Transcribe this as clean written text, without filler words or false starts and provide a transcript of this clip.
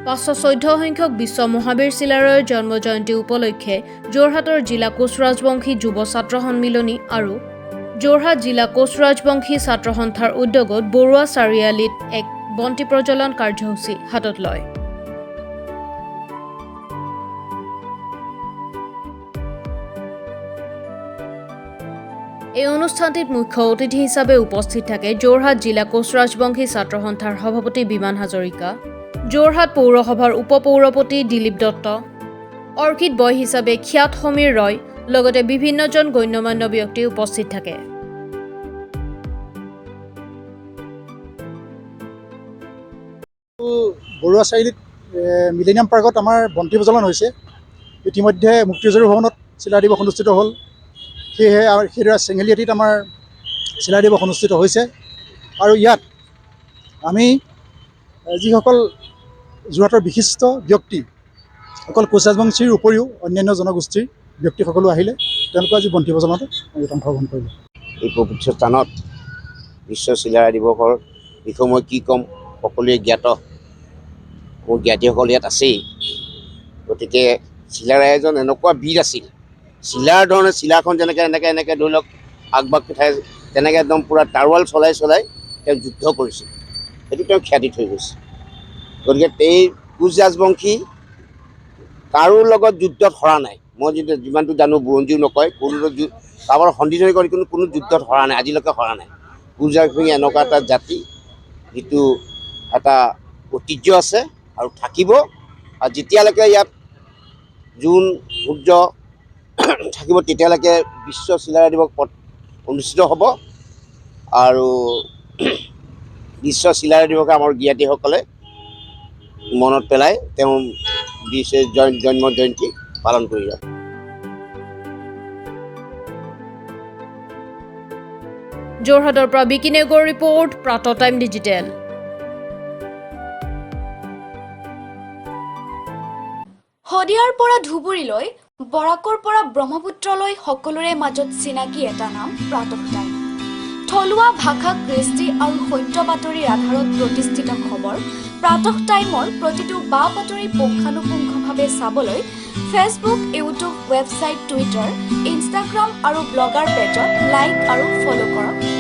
514 সংখ্যক বিশ্ব মহাবীৰ চিলাৰায়ৰ জন্ম জয়ন্তী উপলক্ষে যোৰহাটৰ জিলা কোচ ৰাজবংশী যুৱ ছাত্ৰ সন্মিলনী আৰু যোৰহাট জিলা কোচ ৰাজবংশী ছাত্ৰ সন্থাৰ উদ্যোগত বৰুৱা চাৰিআলিত এক বন্তি প্ৰজ্বলন কাৰ্যসূচী হাতত লয়। এই অনুষ্ঠানটিত মুখ্য অতিথি হিচাপে উপস্থিত থাকে যোৰহাট জিলা কোচ ৰাজবংশী ছাত্ৰ সন্থাৰ সভাপতি বিমান হাজৰিকা, যোৰহাট পৌৰসভাৰ উপপৌৰপতি দিলীপ দত্ত, অৰ্কিড বয় হিচাপে খ্যাত সমীৰ ৰয়, লগতে বিভিন্নজন গণ্যমান্য ব্যক্তি উপস্থিত থাকে। বৰুৱা চাৰিআলিত মিলেনিয়াম পাৰ্কত আমাৰ বন্তি প্ৰজ্বলন হৈছে। ইতিমধ্যে মুক্তিযুঁজাৰু ভৱনত চিলা দিৱস অনুষ্ঠিত হ'ল। সেয়েহে সেইদৰে চেঙেলীআটিত আমাৰ চিলা দিৱস অনুষ্ঠিত হৈছে। আৰু ইয়াত আমি যিসকল যোৰহাটৰ বিশিষ্ট ব্যক্তি, অকল কোচ ৰাজবংশীৰ উপৰিও অন্যান্য জনগোষ্ঠীৰ ব্যক্তিসকলো আহিলে, তেওঁলোকে আজি বন্তি প্ৰজ্বলনত অংশগ্ৰহণ কৰিলে। এই পবিত্ৰ স্থানত বিশ্ব চিলাৰায় দিৱসৰ বিষয়ে মই কি ক'ম, সকলোৱে জ্ঞাত, মোৰ জ্ঞাতিসকল ইয়াত আছেই। গতিকে চিলাৰায় এজন এনেকুৱা বীৰ আছিল, চিলাৰ ধৰণে চিলাখন যেনেকৈ এনেকৈ ধৰি লওক আগবাগ পিঠাই তেনেকৈ একদম পূৰা তাৰোৱাল চলাই তেওঁ যুদ্ধ কৰিছিল। সেইটো তেওঁ খ্যাতি থৈ গৈছে। গতিকে এই কোচ ৰাজবংশী কাৰো লগত যুদ্ধত হৰা নাই। মই যিমানটো জানো, বুৰঞ্জীও নকয়, কোনো কাৰোবাৰ সন্ধিজনী কৰি কোনো যুদ্ধত হৰা নাই, আজিলৈকে হৰা নাই। কোচ ৰাজবংশী এনেকুৱা এটা জাতি যিটো এটা ঐতিহ্য আছে আৰু থাকিব। আৰু যেতিয়ালৈকে ইয়াত জোন সূৰ্য থাকিব তেতিয়ালৈকে বিশ্ব চিলাৰায় দিৱস অনুষ্ঠিত হ'ব। আৰু বিশ্ব চিলাৰায় দিৱসে আমাৰ জ্ঞাতিসকলে মনত পেলাই তেওঁ জন্ম জয়ন্তী পালন কৰি যাব। যোৰহাটৰ পৰা বিকি নেগৰ ৰিপৰ্ট, প্ৰাতঃ টাইম ডিজিটেল। শদিয়াৰ পৰা ধুবুৰীলৈ, বৰাকৰ পৰা ব্ৰহ্মপুত্ৰলৈ সকলোৰে মাজত চিনাকি এটা নাম প্ৰাতঃ টাইম। থলুৱা ভাষা, কৃষ্টি আৰু সত্য বাতৰিৰ আধাৰত প্ৰতিষ্ঠিত খবৰ প্ৰাতঃ টাইমৰ প্ৰতিটো বা বাতৰি পুংখানুপুংখভাৱে চাবলৈ Facebook, YouTube, website, Twitter, Instagram আৰু ব্লগাৰ পেজত লাইক আৰু ফ'ল' কৰক।